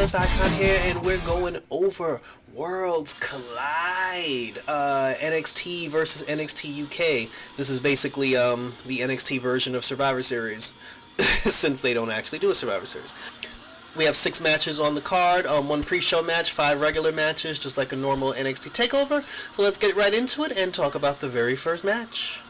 Dallas Icon here, and we're going over Worlds Collide, NXT versus NXT UK. This is basically the NXT version of Survivor Series, since they don't actually do a Survivor Series. We have 6 matches on the card, 1 pre-show match, 5 regular matches, just like a normal NXT takeover. So let's get right into it and talk about the very first match.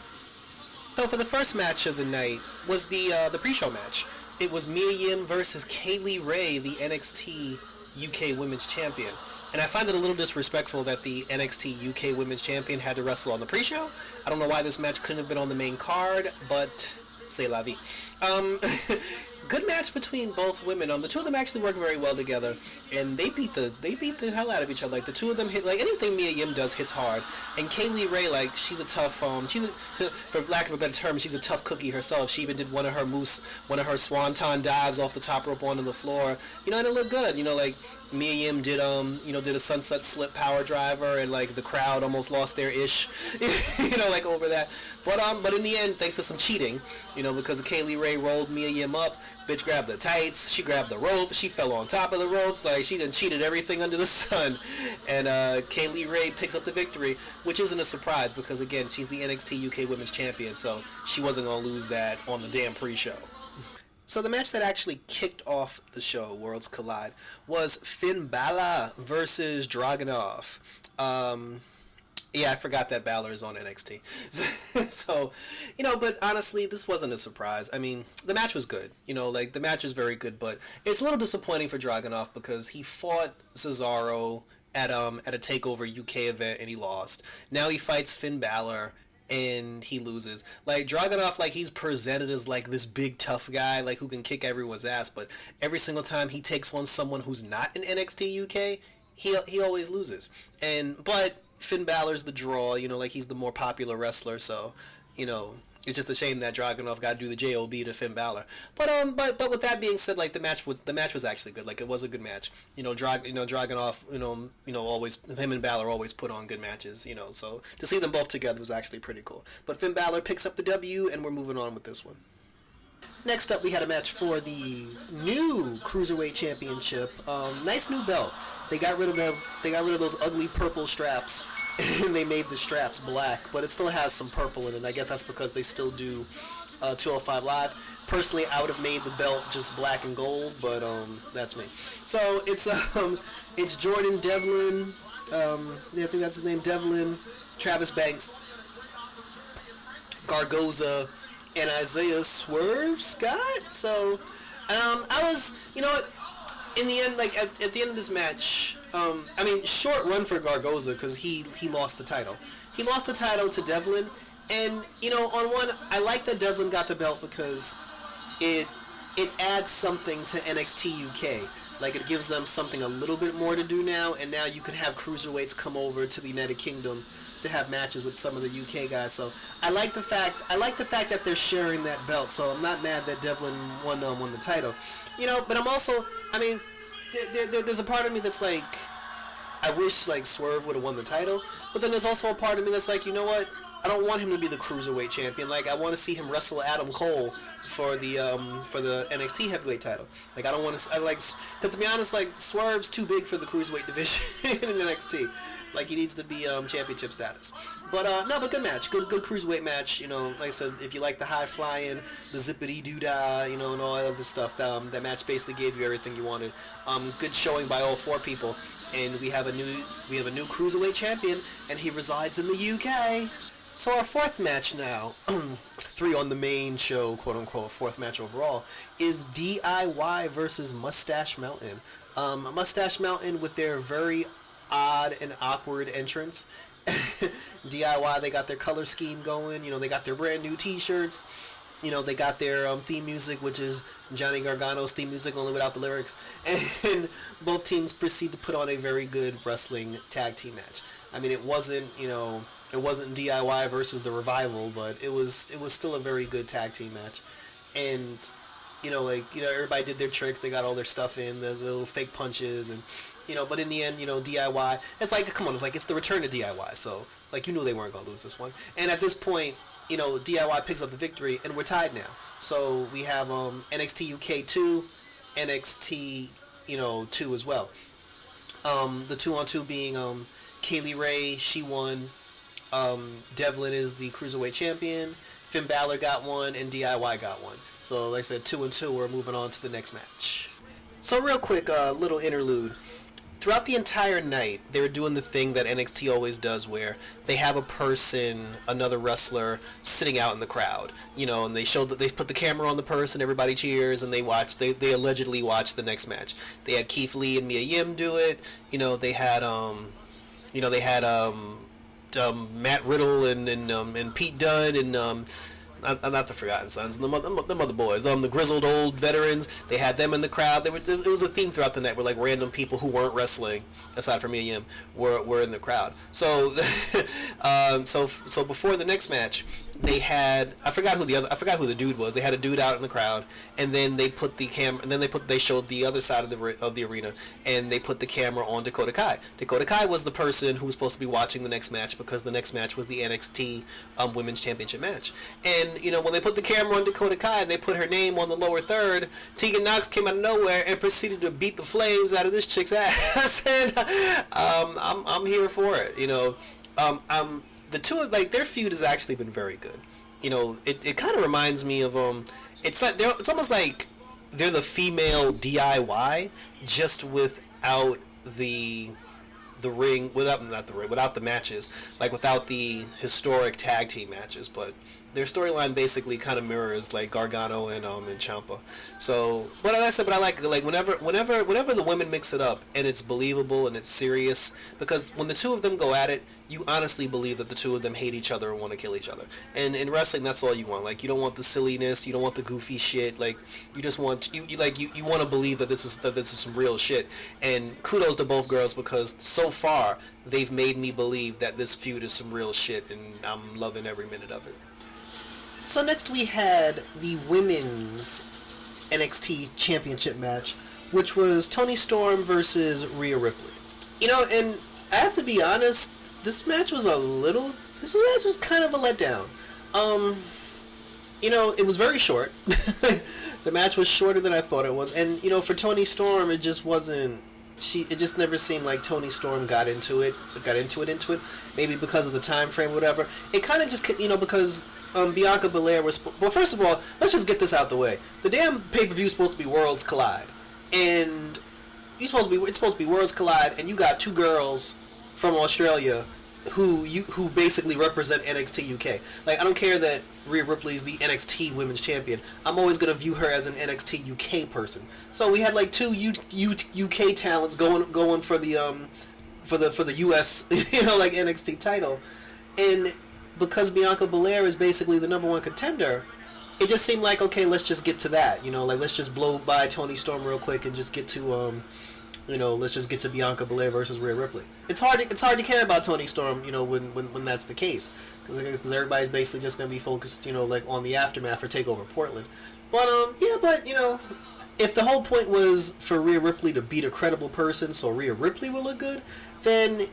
So for the first match of the night was the pre-show match. It was Mia Yim versus Kaylee Ray, the NXT UK Women's Champion. And I find it a little disrespectful that the NXT UK Women's Champion had to wrestle on the pre-show. I don't know why this match couldn't have been on the main card, but c'est la vie. Good match between both women. The two of them actually work very well together, and they beat the hell out of each other. Like the two of them hit, like anything Mia Yim does hits hard. And Kaylee Ray, like she's a tough for lack of a better term, she's a tough cookie herself. She even did one of her swanton dives off the top rope onto the floor. And it looked good. Like Mia Yim did did a sunset slip power driver, and like the crowd almost lost their ish, like over that. But in the end, thanks to some cheating, because Kaylee Ray rolled Mia Yim up, bitch grabbed the tights, she grabbed the rope, she fell on top of the ropes, like she done cheated everything under the sun, and Kaylee Ray picks up the victory, which isn't a surprise because again, she's the NXT UK Women's Champion, so she wasn't gonna lose that on the damn pre-show. So the match that actually kicked off the show, Worlds Collide, was Finn Balor versus Dragunov. Yeah, I forgot that Balor is on NXT. So, but honestly, this wasn't a surprise. I mean, the match was good. The match is very good, but it's a little disappointing for Dragunov because he fought Cesaro at a TakeOver UK event and he lost. Now he fights Finn Balor and he loses. Like Dragunov, like he's presented as like this big tough guy, like who can kick everyone's ass, but every single time he takes on someone who's not in NXT UK, he always loses. But Finn Balor's the draw, like he's the more popular wrestler, so it's just a shame that Dragunov got to do the JOB to Finn Balor. But with that being said, like the match was actually good. Like it was a good match. Dragunov, always him and Balor always put on good matches. So to see them both together was actually pretty cool. But Finn Balor picks up the W, and we're moving on with this one. Next up, we had a match for the new Cruiserweight Championship. Nice new belt. They got rid of those ugly purple straps, and they made the straps black. But it still has some purple in it. I guess that's because they still do 205 Live. Personally, I would have made the belt just black and gold, but that's me. So it's Jordan Devlin. I think that's his name. Devlin, Travis Banks, Gargoza, and Isaiah Swerve Scott. So, I was, in the end, like at the end of this match, short run for Gargoza because he lost the title. He lost the title to Devlin, and on one, I like that Devlin got the belt because it adds something to NXT UK. Like it gives them something a little bit more to do now, and now you can have cruiserweights come over to the United Kingdom to have matches with some of the UK guys. So I like the fact that they're sharing that belt. So I'm not mad that Devlin won the title. But I'm also, there's a part of me that's like, I wish like Swerve would have won the title. But then there's also a part of me that's like, you know what? I don't want him to be the Cruiserweight Champion. Like, I want to see him wrestle Adam Cole for the NXT Heavyweight title. Like, I don't want to... because to be honest, like, Swerve's too big for the Cruiserweight division in NXT. Like, he needs to be championship status. But, but good match. Good Cruiserweight match. Like I said, if you like the high-flying, the zippity-doo-dah, and all that other stuff, that match basically gave you everything you wanted. Good showing by all 4 people. And we have a new Cruiserweight champion, and he resides in the UK. So our 4th match now, 3 on the main show, quote-unquote, 4th match overall, is DIY versus Mustache Mountain. Mustache Mountain with their very odd and awkward entrance. DIY, they got their color scheme going, they got their brand new t-shirts, they got their theme music, which is Johnny Gargano's theme music, only without the lyrics, and both teams proceed to put on a very good wrestling tag team match. It wasn't, it wasn't DIY versus the Revival, but it was still a very good tag team match. And everybody did their tricks, they got all their stuff in, the little fake punches, and but in the end, DIY, it's like, come on, it's the return to DIY, so like you knew they weren't gonna lose this one. And at this point, DIY picks up the victory, and we're tied now. So we have NXT UK 2, NXT two as well. The 2-on-2 being Kaylee Ray, she won. Devlin is the Cruiserweight champion. Finn Balor got one, and DIY got one. So, like I said, 2-2, we're moving on to the next match. So, real quick, little interlude. Throughout the entire night, they were doing the thing that NXT always does, where they have a person, another wrestler, sitting out in the crowd, and they put the camera on the person, everybody cheers, and they allegedly watch the next match. They had Keith Lee and Mia Yim do it. They had Matt Riddle and Pete Dunne and not the Forgotten Sons, the other boys, the grizzled old veterans. They had them in the crowd. It was a theme throughout the night where like random people who weren't wrestling, aside from Mia Yim, were in the crowd. So, so before the next match, they had I forgot who the dude was. They had a dude out in the crowd, and then they put the camera, and then they showed the other side of the arena, and they put the camera on Dakota Kai. Dakota Kai was the person who was supposed to be watching the next match, because the next match was the NXT Women's Championship match. And when they put the camera on Dakota Kai and they put her name on the lower third, Tegan Nox came out of nowhere and proceeded to beat the flames out of this chick's ass. And I'm here for it. The two of their feud has actually been very good. It kind of reminds me of it's almost like they're the female DIY, just without the ring, without the matches, like without the historic tag team matches, but their storyline basically kind of mirrors like Gargano and Ciampa. So, but I like whenever the women mix it up and it's believable and it's serious, because when the two of them go at it, you honestly believe that the two of them hate each other and want to kill each other. And in wrestling, that's all you want. Like, you don't want the silliness, you don't want the goofy shit. Like, you just want you want to believe that this is some real shit. And kudos to both girls, because so far they've made me believe that this feud is some real shit, and I'm loving every minute of it. So next we had the women's NXT Championship match, which was Toni Storm versus Rhea Ripley. And I have to be honest, this match was kind of a letdown. It was very short. The match was shorter than I thought it was, and for Toni Storm, it just wasn't. It just never seemed like Toni Storm got into it. Maybe because of the time frame, whatever. It kind of just, because Bianca Belair was. Well, first of all, let's just get this out the way. The damn pay-per-view is supposed to be Worlds Collide, and it's supposed to be Worlds Collide, and you got two girls from Australia who basically represent NXT UK. Like, I don't care that Rhea Ripley is the NXT Women's Champion. I'm always gonna view her as an NXT UK person. So we had like two UK talents going for the US like NXT title, and because Bianca Belair is basically the number one contender, it just seemed like, okay, let's just get to that. Let's just blow by Toni Storm real quick and just get to let's just get to Bianca Belair versus Rhea Ripley. It's hard to care about Toni Storm, when that's the case, because everybody's basically just gonna be focused, like on the aftermath for Takeover Portland. But if the whole point was for Rhea Ripley to beat a credible person, so Rhea Ripley will look good, then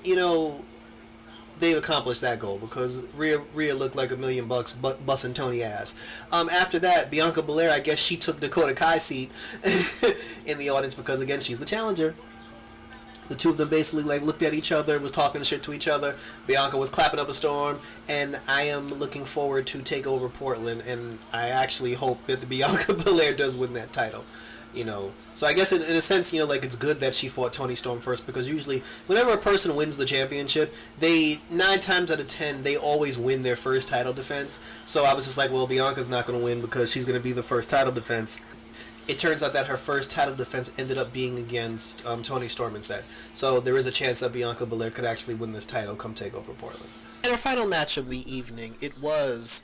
they accomplished that goal, because Rhea looked like $1 million busting Tony ass. After that, Bianca Belair, I guess she took Dakota Kai's seat in the audience, because again, she's the challenger. The two of them basically looked at each other, was talking shit to each other. Bianca was clapping up a storm, and I am looking forward to Takeover Portland, and I actually hope that the Bianca Belair does win that title. So I guess in a sense, it's good that she fought Toni Storm first, because usually whenever a person wins the championship, 9 times out of 10, they always win their first title defense. So I was just like, well, Bianca's not going to win because she's going to be the first title defense. It turns out that her first title defense ended up being against Toni Storm instead. So there is a chance that Bianca Belair could actually win this title come Takeover Portland. And our final match of the evening, it was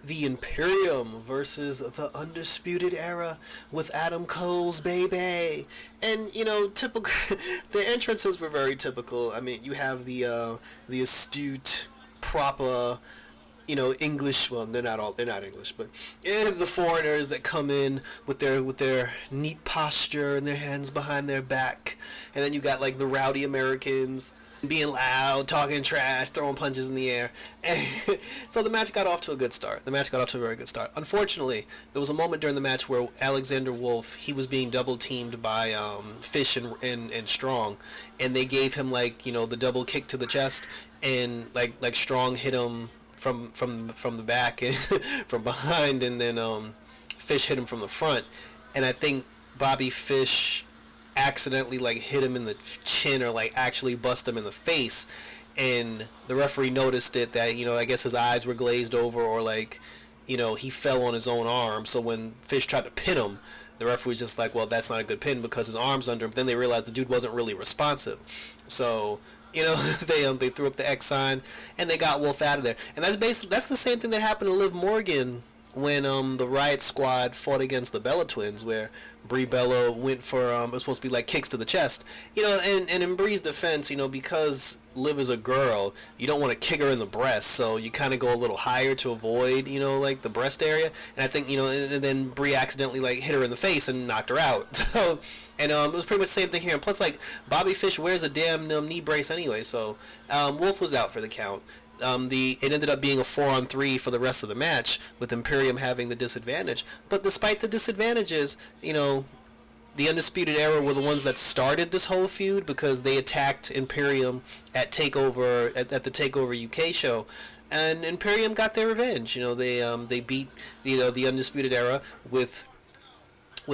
the Imperium versus the Undisputed Era with Adam Cole's baby. And, typical. The entrances were very typical. I mean, you have the astute, proper, English. Well, they're not English, but the foreigners that come in with their neat posture and their hands behind their back, and then you got like the rowdy Americans. being loud, talking trash, throwing punches in the air. And so the match got off to a good start. The match got off to a very good start. Unfortunately, there was a moment during the match where Alexander Wolf, he was being double teamed by Fish and Strong, and they gave him like, you know, the double kick to the chest, and like Strong hit him from the back and from behind, and then Fish hit him from the front, and I think Bobby Fish accidentally like hit him in the chin or like actually bust him in the face, and the referee noticed it, that, you know, I guess his eyes were glazed over, or like, you know, he fell on his own arm. So when Fish tried to pin him, the referee was just like, well, that's not a good pin because his arm's under him. But then they realized the dude wasn't really responsive, so, you know, they threw up the X sign and they got Wolf out of there. And that's the same thing that happened to Liv Morgan when the Riot Squad fought against the Bella Twins, where Brie Bella went for it was supposed to be like kicks to the chest, you know, and in Brie's defense, you know, because Liv is a girl, you don't want to kick her in the breast, so you kind of go a little higher to avoid, you know, like the breast area. And I think, you know, and then Brie accidentally like hit her in the face and knocked her out. So, and it was pretty much the same thing here. And plus, like, Bobby Fish wears a damn knee brace anyway, so Wolf was out for the count. It ended up being a 4-on-3 for the rest of the match, with Imperium having the disadvantage. But despite the disadvantages, you know, the Undisputed Era were the ones that started this whole feud, because they attacked Imperium at the Takeover UK show, and Imperium got their revenge. You know, they beat, you know, the Undisputed Era with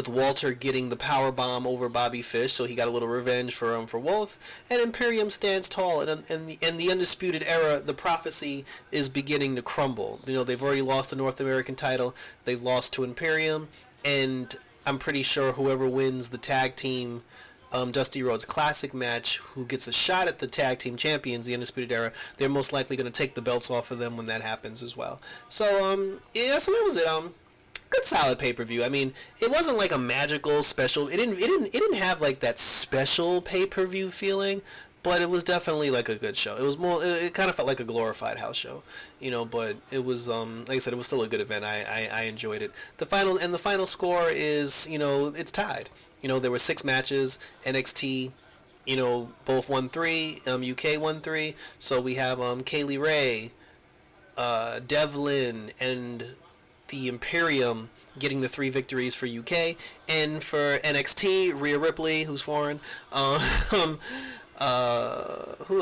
Walter getting the power bomb over Bobby Fish, so he got a little revenge for Wolf. And Imperium stands tall, and the Undisputed Era, the prophecy is beginning to crumble. You know, they've already lost the North American title, they've lost to Imperium, and I'm pretty sure whoever wins the tag team Dusty Rhodes Classic match, who gets a shot at the tag team champions, the Undisputed Era, they're most likely going to take the belts off of them when that happens as well. So yeah, so that was it. Good solid pay-per-view. I mean, it wasn't like a magical special. It didn't have like that special pay-per-view feeling, but it was definitely like a good show. It was more. It kind of felt like a glorified house show, you know. But it was, like I said, it was still a good event. I enjoyed it. The final score is, you know, it's tied. You know, there were 6 matches. NXT, you know, both won 3. UK won 3. So we have Kaylee Ray, Devlin, and the Imperium getting the 3 victories for UK, and for NXT, Rhea Ripley, who's foreign. Who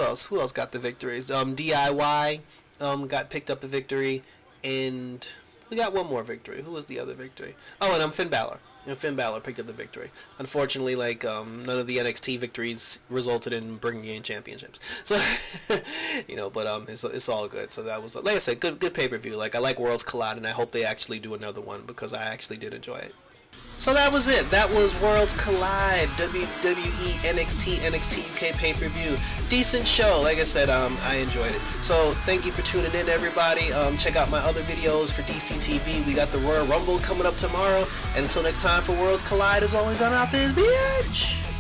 else got the victories? DIY got picked up a victory, and we got one more victory. Who was the other victory? Oh, and Finn Balor. And Finn Balor picked up the victory. Unfortunately, like, none of the NXT victories resulted in bringing in championships. So, you know, but it's all good. So that was, like I said, good pay-per-view. Like, I like Worlds Collide, and I hope they actually do another one, because I actually did enjoy it. So that was it. That was Worlds Collide, WWE NXT UK pay-per-view. Decent show. Like I said, I enjoyed it. So thank you for tuning in, everybody. Check out my other videos for DCTV. We got the Royal Rumble coming up tomorrow. And until next time, for Worlds Collide, as always, I'm out this bitch.